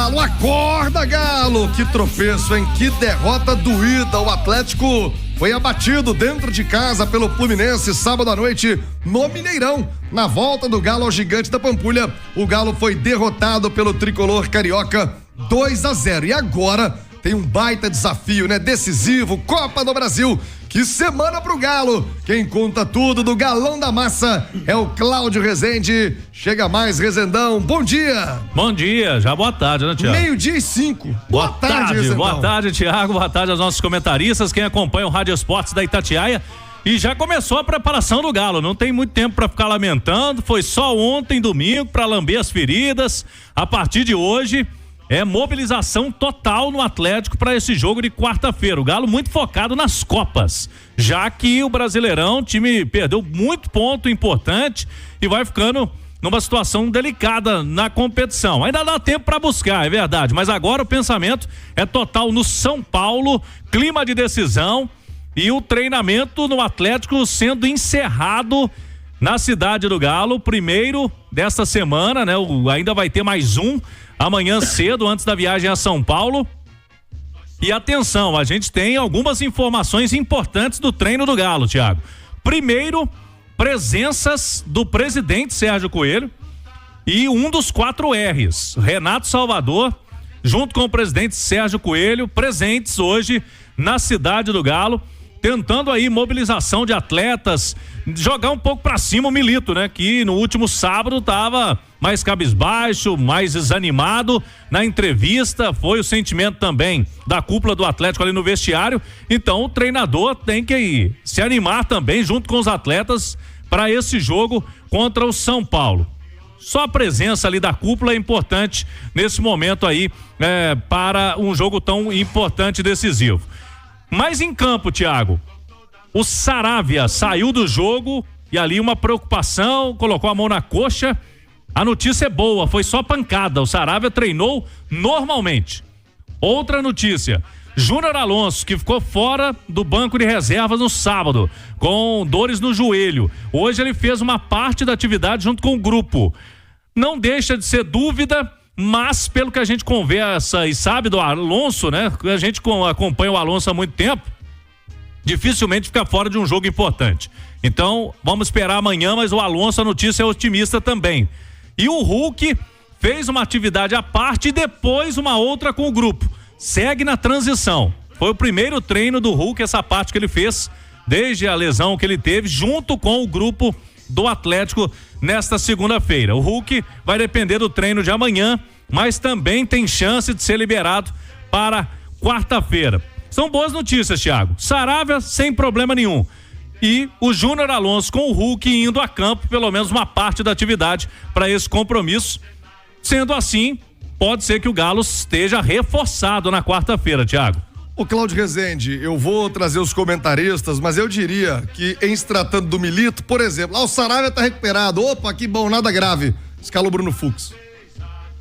Galo, acorda, Galo! Que tropeço, hein? Que derrota doída. O Atlético foi abatido dentro de casa pelo Fluminense sábado à noite no Mineirão. Na volta do Galo ao Gigante da Pampulha, o Galo foi derrotado pelo tricolor carioca 2-0. E agora tem um baita desafio, né? Decisivo, Copa do Brasil. Que semana pro Galo! Quem conta tudo do Galão da Massa é o Cláudio Rezende. Chega mais, Rezendão. Bom dia! Bom dia, já boa tarde, né, Tiago? 12:05. Boa tarde, Rezendão. Boa tarde, Tiago. Boa tarde aos nossos comentaristas, quem acompanha o Rádio Esportes da Itatiaia. E já começou a preparação do Galo. Não tem muito tempo pra ficar lamentando. Foi só ontem, domingo, pra lamber as feridas. A partir de hoje é mobilização total no Atlético para esse jogo de quarta-feira. O Galo muito focado nas Copas, já que o Brasileirão, o time perdeu muito ponto importante e vai ficando numa situação delicada na competição. Ainda dá tempo para buscar, é verdade, mas agora o pensamento é total no São Paulo, clima de decisão e o treinamento no Atlético sendo encerrado na cidade do Galo, primeiro desta semana, né? Ainda vai ter mais um amanhã cedo, antes da viagem a São Paulo. E atenção, a gente tem algumas informações importantes do treino do Galo, Thiago. Primeiro, presenças do presidente Sérgio Coelho e um dos 4 R's, Renato Salvador, junto com o presidente Sérgio Coelho, presentes hoje na cidade do Galo, tentando aí mobilização de atletas, jogar um pouco pra cima o Milito, né? Que no último sábado tava mais cabisbaixo, mais desanimado na entrevista, foi o sentimento também da cúpula do Atlético ali no vestiário. Então o treinador tem que se animar também junto com os atletas para esse jogo contra o São Paulo. Só a presença ali da cúpula é importante nesse momento aí, para um jogo tão importante e decisivo. Mas em campo, Thiago, o Saravia saiu do jogo e ali uma preocupação, colocou a mão na coxa. A notícia é boa, foi só pancada. O Saravia treinou normalmente. Outra notícia: Júnior Alonso, que ficou fora do banco de reservas no sábado, com dores no joelho. Hoje ele fez uma parte da atividade junto com o grupo. Não deixa de ser dúvida, mas pelo que a gente conversa e sabe do Alonso, né? A gente acompanha o Alonso há muito tempo, dificilmente fica fora de um jogo importante. Então, vamos esperar amanhã, mas o Alonso, a notícia é otimista também. E o Hulk fez uma atividade à parte e depois uma outra com o grupo. Segue na transição. Foi o primeiro treino do Hulk, essa parte que ele fez desde a lesão que ele teve, junto com o grupo do Atlético nesta segunda-feira. O Hulk vai depender do treino de amanhã, mas também tem chance de ser liberado para quarta-feira. São boas notícias, Thiago. Saravia sem problema nenhum. E o Júnior Alonso com o Hulk indo a campo, pelo menos uma parte da atividade para esse compromisso. Sendo assim, pode ser que o Galo esteja reforçado na quarta-feira, Thiago. Ô Cláudio Rezende, eu vou trazer os comentaristas, mas eu diria que em se tratando do Milito, por exemplo, o Saravia tá recuperado, opa, que bom, nada grave, escala o Bruno Fux.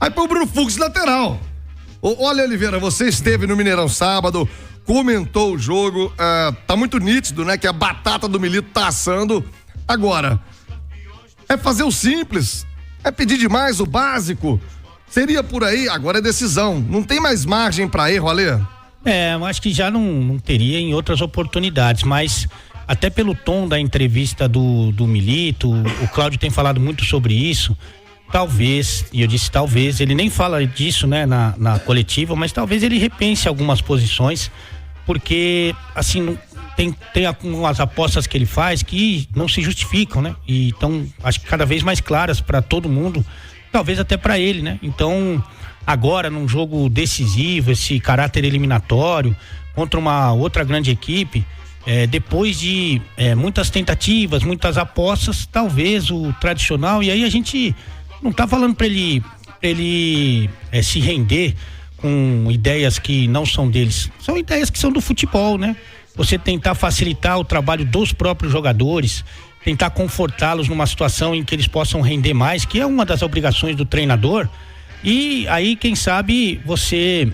Aí põe o Bruno Fux lateral. Olha, Oliveira, você esteve no Mineirão sábado, comentou o jogo, tá muito nítido, né, que a batata do Milito tá assando. Agora, é fazer o simples, é pedir demais o básico, seria por aí, agora é decisão, não tem mais margem pra erro, Alê? Eu acho que já não teria em outras oportunidades, mas até pelo tom da entrevista do Milito, o Cláudio tem falado muito sobre isso. Talvez, e eu disse talvez, ele nem fala disso, né, na coletiva, mas talvez ele repense algumas posições, porque assim tem algumas apostas que ele faz que não se justificam, né? E então acho que cada vez mais claras para todo mundo, talvez até para ele, né? Então agora num jogo decisivo, esse caráter eliminatório contra uma outra grande equipe, depois de muitas tentativas, muitas apostas, talvez o tradicional, e aí a gente não tá falando para ele se render com ideias que não são deles, são ideias que são do futebol, né? Você tentar facilitar o trabalho dos próprios jogadores, tentar confortá-los numa situação em que eles possam render mais, que é uma das obrigações do treinador. E aí, quem sabe, você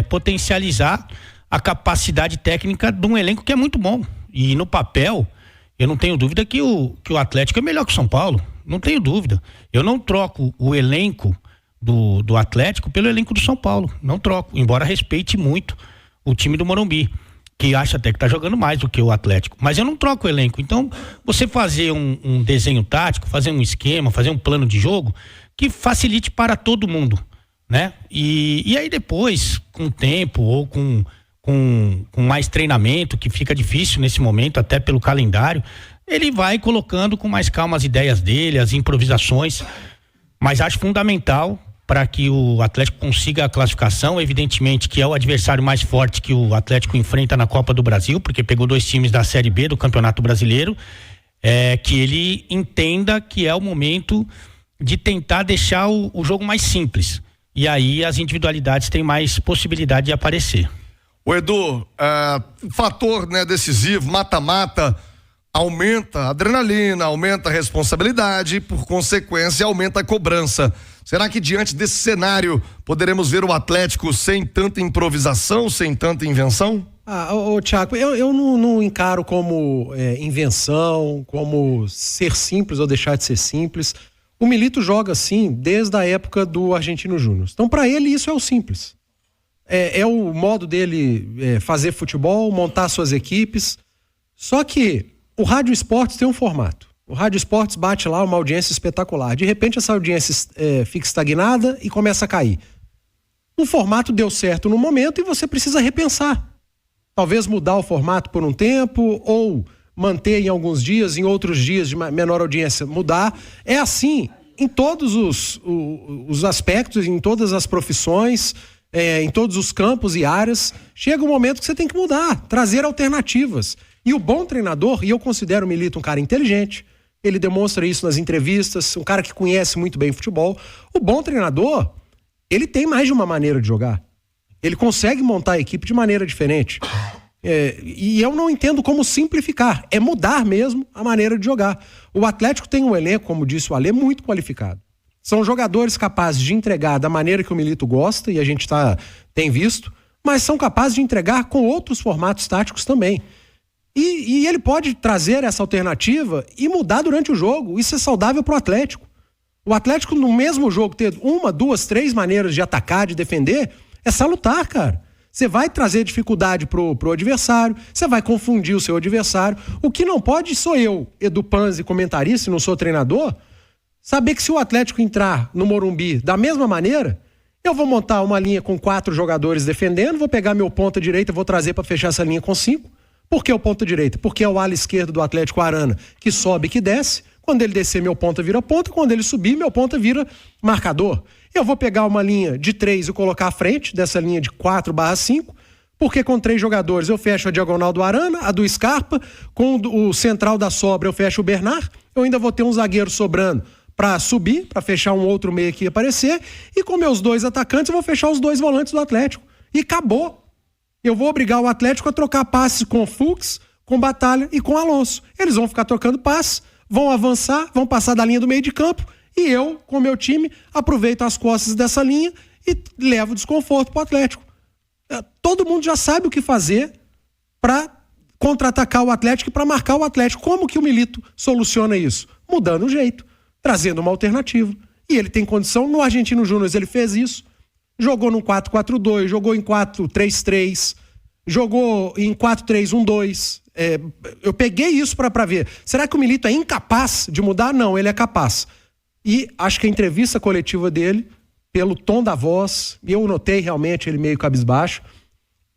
potencializar a capacidade técnica de um elenco que é muito bom. E no papel, eu não tenho dúvida que o Atlético é melhor que o São Paulo. Não tenho dúvida. Eu não troco o elenco do Atlético pelo elenco do São Paulo. Não troco, embora respeite muito o time do Morumbi, que acha até que tá jogando mais do que o Atlético. Mas eu não troco o elenco. Então, você fazer um desenho tático, fazer um esquema, fazer um plano de jogo que facilite para todo mundo, né? E aí depois, com o tempo ou com mais treinamento, que fica difícil nesse momento, até pelo calendário, ele vai colocando com mais calma as ideias dele, as improvisações. Mas acho fundamental para que o Atlético consiga a classificação, evidentemente que é o adversário mais forte que o Atlético enfrenta na Copa do Brasil, porque pegou 2 times da Série B do Campeonato Brasileiro, que ele entenda que é o momento de tentar deixar o jogo mais simples, e aí as individualidades têm mais possibilidade de aparecer. O Edu, fator, né, decisivo, mata-mata, aumenta a adrenalina, aumenta a responsabilidade e, por consequência, aumenta a cobrança. Será que diante desse cenário poderemos ver o Atlético sem tanta improvisação, sem tanta invenção? Thiago, eu não encaro como invenção, como ser simples ou deixar de ser simples. O Milito joga assim desde a época do Argentino Júnior. Então, para ele, isso é o simples. É o modo dele fazer futebol, montar suas equipes. Só que o Rádio Esportes tem um formato. O Rádio Esportes bate lá uma audiência espetacular. De repente, essa audiência fica estagnada e começa a cair. O formato deu certo no momento e você precisa repensar. Talvez mudar o formato por um tempo ou manter em alguns dias, em outros dias de menor audiência, mudar. É assim em todos os aspectos, em todas as profissões, em todos os campos e áreas. Chega um momento que você tem que mudar, trazer alternativas. E o bom treinador, e eu considero o Milito um cara inteligente, ele demonstra isso nas entrevistas, um cara que conhece muito bem futebol. O bom treinador, ele tem mais de uma maneira de jogar. Ele consegue montar a equipe de maneira diferente. E eu não entendo como simplificar, é mudar mesmo a maneira de jogar. O Atlético tem um elenco, como disse o Alê, muito qualificado. São jogadores capazes de entregar da maneira que o Milito gosta, e a gente tem visto, mas são capazes de entregar com outros formatos táticos também. E ele pode trazer essa alternativa e mudar durante o jogo. Isso é saudável para o Atlético. O Atlético, no mesmo jogo, ter 1, 2, 3 maneiras de atacar, de defender, é salutar, cara. Você vai trazer dificuldade pro adversário, você vai confundir o seu adversário. O que não pode sou eu, Edu Panzi, comentarista, não sou treinador, saber que se o Atlético entrar no Morumbi da mesma maneira, eu vou montar uma linha com 4 jogadores defendendo, vou pegar meu ponta direita, vou trazer para fechar essa linha com 5. Por que o ponta direita? Porque é o ala esquerdo do Atlético Arana, que sobe e que desce. Quando ele descer, meu ponta vira ponta. Quando ele subir, meu ponta vira marcador. Eu vou pegar uma linha de 3 e colocar à frente dessa linha de 4/5, porque com 3 jogadores eu fecho a diagonal do Arana, a do Scarpa, com o central da sobra eu fecho o Bernard, eu ainda vou ter um zagueiro sobrando para subir, para fechar um outro meio aqui aparecer, e com meus 2 atacantes eu vou fechar os 2 volantes do Atlético. E acabou. Eu vou obrigar o Atlético a trocar passes com o Fux, com Batalha e com o Alonso. Eles vão ficar trocando passes, vão avançar, vão passar da linha do meio de campo, e eu, com o meu time, aproveito as costas dessa linha e levo desconforto pro Atlético. Todo mundo já sabe o que fazer para contra-atacar o Atlético e para marcar o Atlético. Como que o Milito soluciona isso? Mudando o jeito, trazendo uma alternativa. E ele tem condição, no Argentino Júnior ele fez isso. Jogou no 4-4-2, jogou em 4-3-3, jogou em 4-3-1-2. Eu peguei isso para ver. Será que o Milito é incapaz de mudar? Não, ele é capaz. E acho que a entrevista coletiva dele, pelo tom da voz, eu notei realmente ele meio cabisbaixo,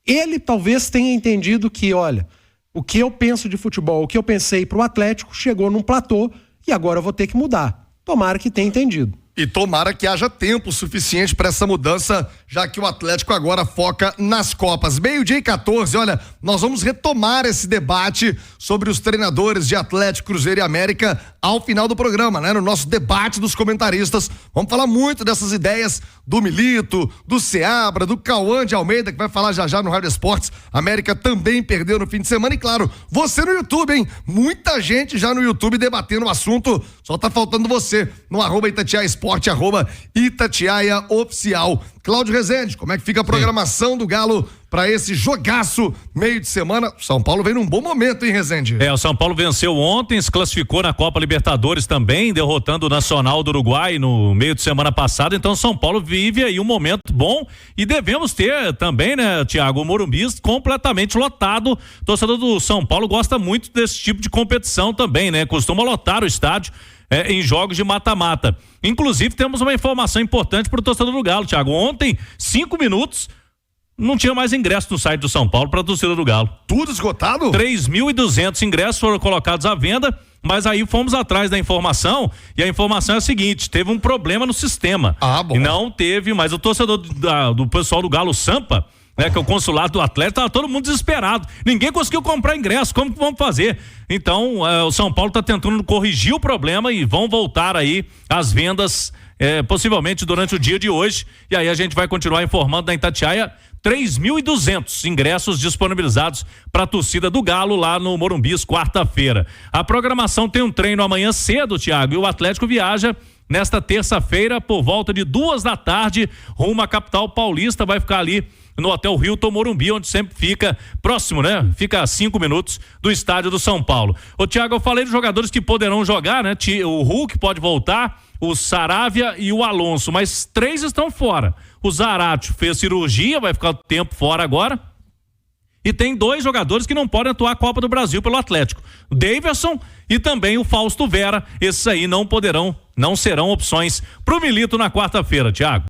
ele talvez tenha entendido que, olha, o que eu penso de futebol, o que eu pensei pro Atlético, chegou num platô e agora eu vou ter que mudar. Tomara que tenha entendido. E tomara que haja tempo suficiente para essa mudança, já que o Atlético agora foca nas Copas. 12:14, olha, nós vamos retomar esse debate sobre os treinadores de Atlético, Cruzeiro e América ao final do programa, né? No nosso debate dos comentaristas. Vamos falar muito dessas ideias do Milito, do Seabra, do Cauã de Almeida, que vai falar já no Rádio Esportes. América também perdeu no fim de semana. E claro, você no YouTube, hein? Muita gente já no YouTube debatendo o assunto. Só tá faltando você no @Itatiaia Esporte, @Itatiaia Oficial. Cláudio Rezende, como é que fica a programação do Galo para esse jogaço meio de semana? São Paulo vem num bom momento, hein, Rezende? O São Paulo venceu ontem, se classificou na Copa Libertadores também, derrotando o Nacional do Uruguai no meio de semana passada. Então, São Paulo vive aí um momento bom e devemos ter também, né, Thiago, o Morumbi completamente lotado. O torcedor do São Paulo gosta muito desse tipo de competição também, né? Costuma lotar o estádio em jogos de mata-mata. Inclusive, temos uma informação importante para o torcedor do Galo, Thiago. Ontem, 5 minutos, não tinha mais ingresso no site do São Paulo para a torcida do Galo. Tudo esgotado? 3.200 ingressos foram colocados à venda, mas aí fomos atrás da informação e a informação é a seguinte: teve um problema no sistema. Bom. E não teve, mas o torcedor do pessoal do Galo Sampa, né, que é o consulado do Atlético, tava todo mundo desesperado. Ninguém conseguiu comprar ingresso. Como que vamos fazer? Então, o São Paulo está tentando corrigir o problema e vão voltar aí as vendas, possivelmente durante o dia de hoje. E aí a gente vai continuar informando na Itatiaia. 3.200 ingressos disponibilizados para a torcida do Galo lá no Morumbi, quarta-feira. A programação tem um treino amanhã cedo, Thiago, e o Atlético viaja nesta terça-feira por volta de 14h rumo à capital paulista. Vai ficar ali no Hotel Hilton Morumbi, onde sempre fica próximo, né? Fica a 5 minutos do estádio do São Paulo. Ô, Thiago, eu falei dos jogadores que poderão jogar, né? O Hulk pode voltar, o Saravia e o Alonso, mas 3 estão fora. O Zarate fez cirurgia, vai ficar tempo fora agora. E tem 2 jogadores que não podem atuar a Copa do Brasil pelo Atlético: o Daverson e também o Fausto Vera. Esses aí não serão opções pro Milito na quarta-feira, Thiago.